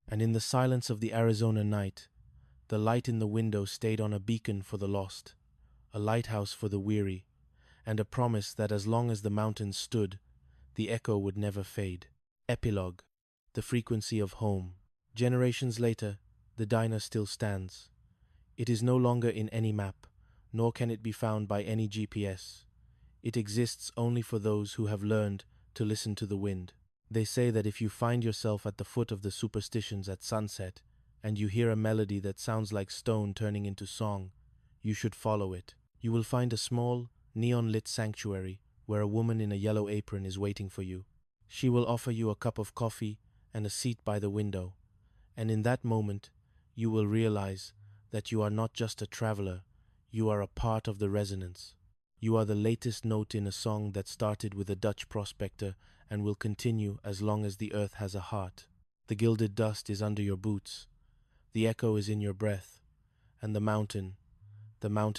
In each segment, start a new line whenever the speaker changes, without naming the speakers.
And in the silence of the Arizona night, the light in the window stayed on a beacon for the lost, a lighthouse for the weary, and a promise that as long as the mountains stood, the echo would never fade. Epilogue. The frequency of home. Generations later, the diner still stands. It is no longer in any map, nor can it be found by any GPS. It exists only for those who have learned to listen to the wind. They say that if you find yourself at the foot of the superstitions at sunset, and you hear a melody that sounds like stone turning into song, you should follow it. You will find a small, neon-lit sanctuary where a woman in a yellow apron is waiting for you. She will offer you a cup of coffee and a seat by the window, and in that moment, you will realize that you are not just a traveler, you are a part of the resonance. You are the latest note in a song that started with a Dutch prospector and will continue as long as the earth has a heart. The gilded dust is under your boots, the echo is in your breath, and the mountain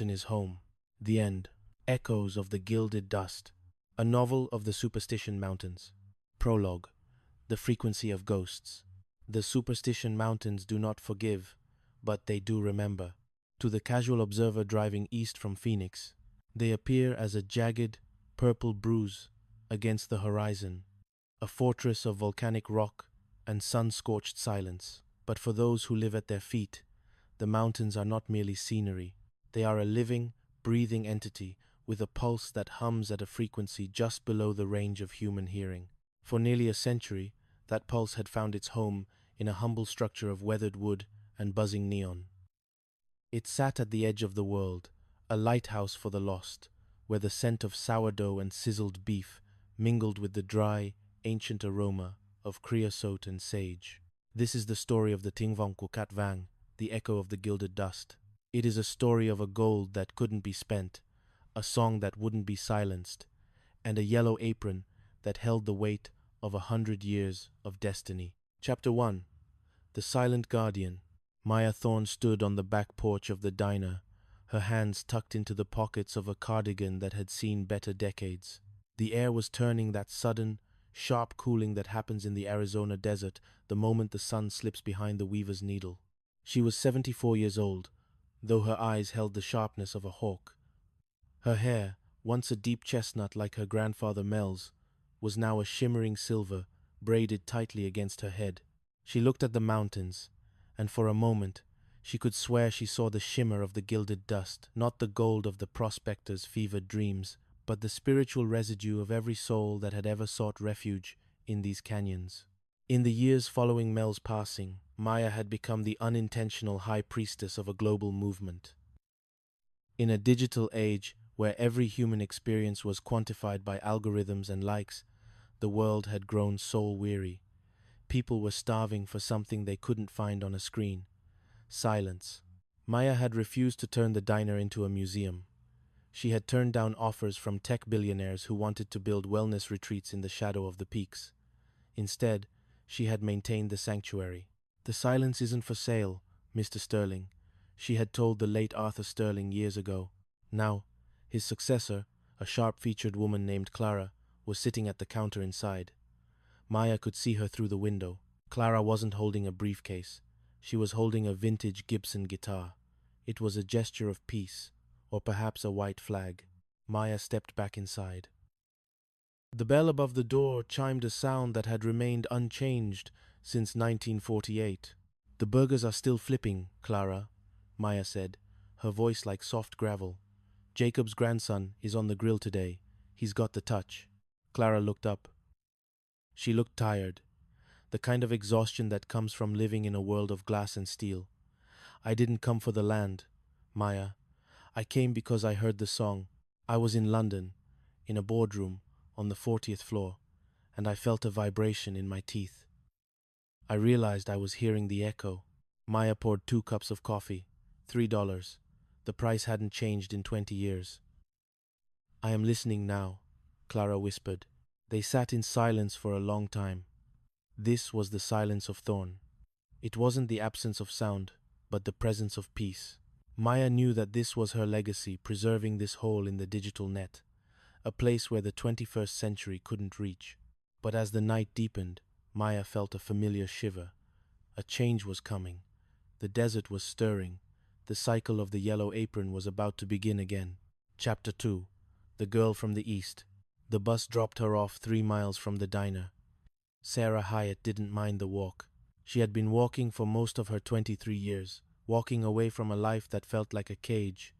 is home. The end. Echoes of the Gilded Dust. A novel of the Superstition Mountains. Prologue. The frequency of ghosts. The Superstition Mountains do not forgive, but they do remember. To the casual observer driving east from Phoenix, they appear as a jagged, purple bruise against the horizon, a fortress of volcanic rock and sun-scorched silence. But for those who live at their feet, the mountains are not merely scenery. They are a living, breathing entity with a pulse that hums at a frequency just below the range of human hearing. For nearly a century, that pulse had found its home in a humble structure of weathered wood and buzzing neon. It sat at the edge of the world, a lighthouse for the lost, where the scent of sourdough and sizzled beef mingled with the dry, ancient aroma of creosote and sage. This is the story of the Tingvang Kukat Vang, the echo of the gilded dust. It is a story of a gold that couldn't be spent, a song that wouldn't be silenced, and a yellow apron that held the weight of 100 years of destiny. Chapter 1. The Silent Guardian. Maya Thorne stood on the back porch of the diner, her hands tucked into the pockets of a cardigan that had seen better decades. The air was turning, that sudden, sharp cooling that happens in the Arizona desert the moment the sun slips behind the weaver's needle. She was 74 years old, though her eyes held the sharpness of a hawk. Her hair, once a deep chestnut like her grandfather Mel's, was now a shimmering silver, braided tightly against her head. She looked at the mountains, and for a moment she could swear she saw the shimmer of the gilded dust, not the gold of the prospector's fevered dreams, but the spiritual residue of every soul that had ever sought refuge in these canyons. In the years following Mel's passing, Maya had become the unintentional high priestess of a global movement. In a digital age where every human experience was quantified by algorithms and likes, the world had grown soul-weary. People were starving for something they couldn't find on a screen. Silence. Maya had refused to turn the diner into a museum. She had turned down offers from tech billionaires who wanted to build wellness retreats in the shadow of the peaks. Instead, she had maintained the sanctuary. "The silence isn't for sale, Mr. Sterling," she had told the late Arthur Sterling years ago. Now, his successor, a sharp-featured woman named Clara, was sitting at the counter inside. Maya could see her through the window. Clara wasn't holding a briefcase. She was holding a vintage Gibson guitar. It was a gesture of peace, or perhaps a white flag. Maya stepped back inside. The bell above the door chimed a sound that had remained unchanged since 1948. "The burgers are still flipping, Clara," Maya said, her voice like soft gravel. "Jacob's grandson is on the grill today. He's got the touch." Clara looked up. She looked tired, the kind of exhaustion that comes from living in a world of glass and steel. "I didn't come for the land, Maya. I came because I heard the song. I was in London, in a boardroom on the 40th floor, and I felt a vibration in my teeth. I realized I was hearing the echo." Maya poured 2 cups of coffee, $3. The price hadn't changed in 20 years. "I am listening now," Clara whispered. They sat in silence for a long time. This was the silence of Thorn. It wasn't the absence of sound, but the presence of peace. Maya knew that this was her legacy, preserving this hole in the digital net, a place where the 21st century couldn't reach. But as the night deepened, Maya felt a familiar shiver, A change was coming. The desert was stirring. The cycle of the yellow apron was about to begin again. Chapter 2. The Girl from the East. The bus dropped her off 3 miles from the diner. Sarah Hyatt didn't mind the walk. She had been walking for most of her 23 years, walking away from a life that felt like a cage,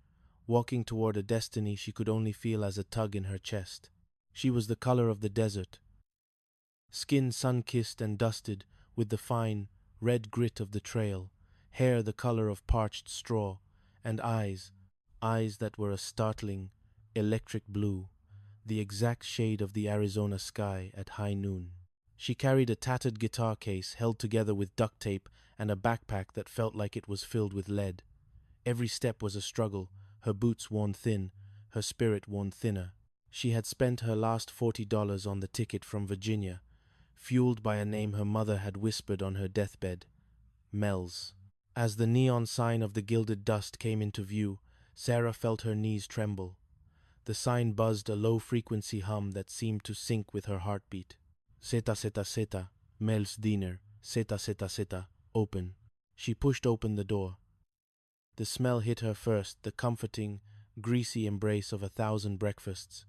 walking toward a destiny she could only feel as a tug in her chest. She was the color of the desert, skin sun-kissed and dusted with the fine, red grit of the trail, hair the color of parched straw, and eyes that were a startling, electric blue, the exact shade of the Arizona sky at high noon. She carried a tattered guitar case held together with duct tape and a backpack that felt like it was filled with lead. Every step was a struggle, her boots worn thin, her spirit worn thinner. She had spent her last $40 on the ticket from Virginia, fueled by a name her mother had whispered on her deathbed, Mel's. As the neon sign of the Gilded Dust came into view, Sarah felt her knees tremble. The sign buzzed a low-frequency hum that seemed to sync with her heartbeat. Zeta zeta zeta, Mel's Diner, zeta zeta zeta, open. She pushed open the door. The smell hit her first, the comforting, greasy embrace of 1,000 breakfasts.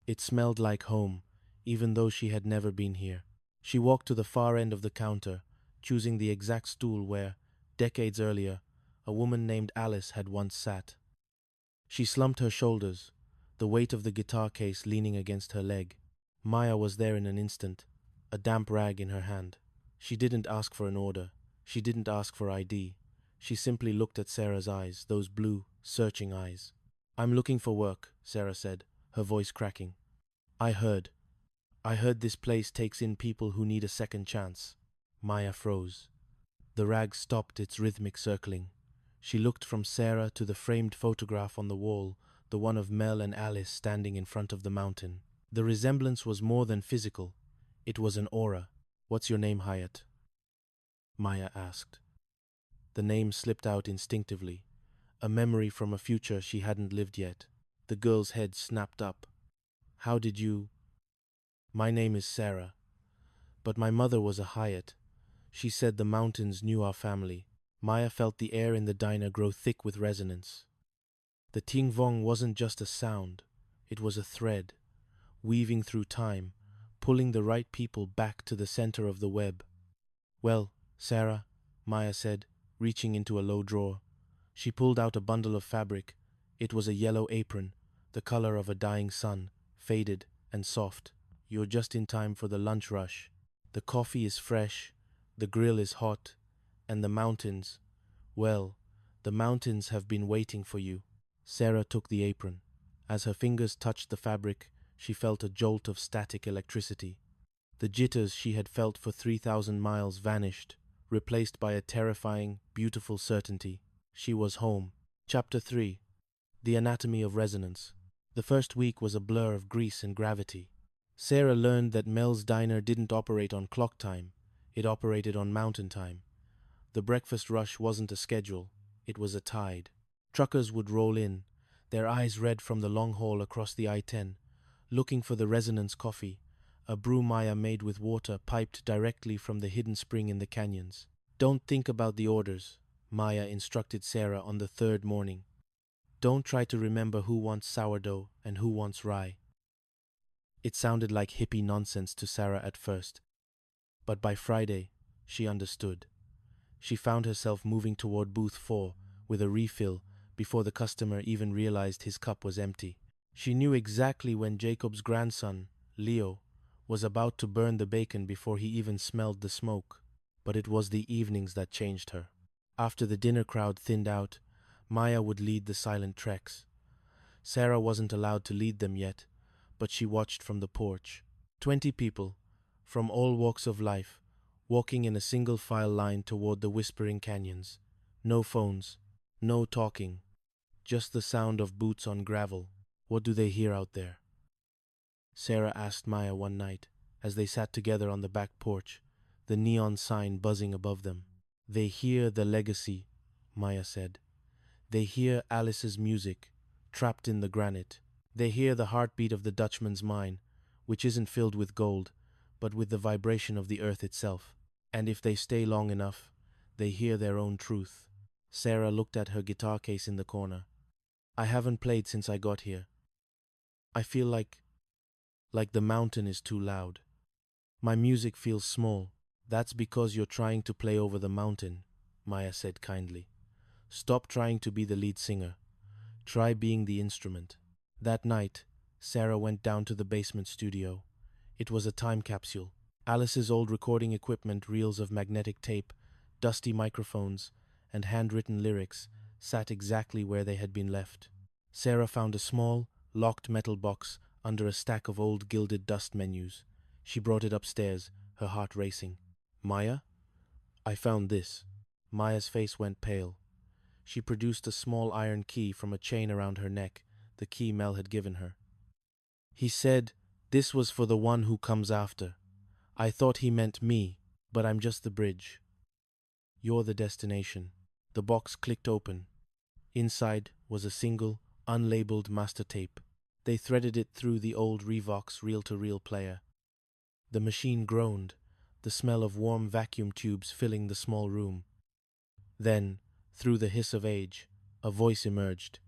It smelled like home, even though she had never been here. She walked to the far end of the counter, choosing the exact stool where, decades earlier, a woman named Alice had once sat. She slumped her shoulders, the weight of the guitar case leaning against her leg. Maya was there in an instant, a damp rag in her hand. She didn't ask for an order. She didn't ask for ID. She simply looked at Sarah's eyes, those blue, searching eyes. "I'm looking for work," Sarah said, her voice cracking. I heard this place takes in people who need a second chance." Maya froze. The rag stopped its rhythmic circling. She looked from Sarah to the framed photograph on the wall, the one of Mel and Alice standing in front of the mountain. The resemblance was more than physical. It was an aura. "What's your name, Hyatt?" Maya asked. The name slipped out instinctively, a memory from a future she hadn't lived yet. The girl's head snapped up. "How did you—" "My name is Sarah. But my mother was a Hyatt. She said the mountains knew our family." Maya felt the air in the diner grow thick with resonance. The ting vong wasn't just a sound. It was a thread, weaving through time, pulling the right people back to the center of the web. "Well, Sarah," Maya said, reaching into a low drawer. She pulled out a bundle of fabric. It was a yellow apron, the color of a dying sun, faded and soft. "You're just in time for the lunch rush. The coffee is fresh, the grill is hot, and the mountains, well, the mountains have been waiting for you." Sarah took the apron. As her fingers touched the fabric, she felt a jolt of static electricity. The jitters she had felt for 3,000 miles vanished, replaced by a terrifying, beautiful certainty. She was home. Chapter 3. The Anatomy of Resonance. The first week was a blur of grease and gravity. Sarah learned that Mel's Diner didn't operate on clock time. It operated on mountain time. The breakfast rush wasn't a schedule. It was a tide. Truckers would roll in, their eyes red from the long haul across the I-10, looking for the Resonance coffee, a brew Maya made with water piped directly from the hidden spring in the canyons. "Don't think about the orders," Maya instructed Sarah on the third morning. "Don't try to remember who wants sourdough and who wants rye." It sounded like hippie nonsense to Sarah at first, but by Friday, she understood. She found herself moving toward booth 4 with a refill before the customer even realized his cup was empty. She knew exactly when Jacob's grandson, Leo, was about to burn the bacon before he even smelled the smoke. But it was the evenings that changed her. After the dinner crowd thinned out, Maya would lead the silent treks. Sarah wasn't allowed to lead them yet, but she watched from the porch. 20 people, from all walks of life, walking in a single file line toward the whispering canyons. No phones, no talking, just the sound of boots on gravel. "What do they hear out there?" Sarah asked Maya one night, as they sat together on the back porch, the neon sign buzzing above them. "They hear the legacy," Maya said. "They hear Alice's music, trapped in the granite. They hear the heartbeat of the Dutchman's mine, which isn't filled with gold, but with the vibration of the earth itself. And if they stay long enough, they hear their own truth. Sarah looked at her guitar case in the corner. I haven't played since I got here. I feel like the mountain is too loud. My music feels small. That's because you're trying to play over the mountain, Maya said kindly. Stop trying to be the lead singer. Try being the instrument. That night, Sarah went down to the basement studio. It was a time capsule. Alice's old recording equipment, reels of magnetic tape, dusty microphones, and handwritten lyrics sat exactly where they had been left. Sarah found a small, locked metal box under a stack of old gilded dust menus. She brought it upstairs, her heart racing. Maya? I found this. Maya's face went pale. She produced a small iron key from a chain around her neck, the key Mel had given her. He said, this was for the one who comes after. I thought he meant me, but I'm just the bridge. You're the destination. The box clicked open. Inside was a single, unlabeled master tape. They threaded it through the old Revox reel-to-reel player. The machine groaned, the smell of warm vacuum tubes filling the small room. Then, through the hiss of age, a voice emerged.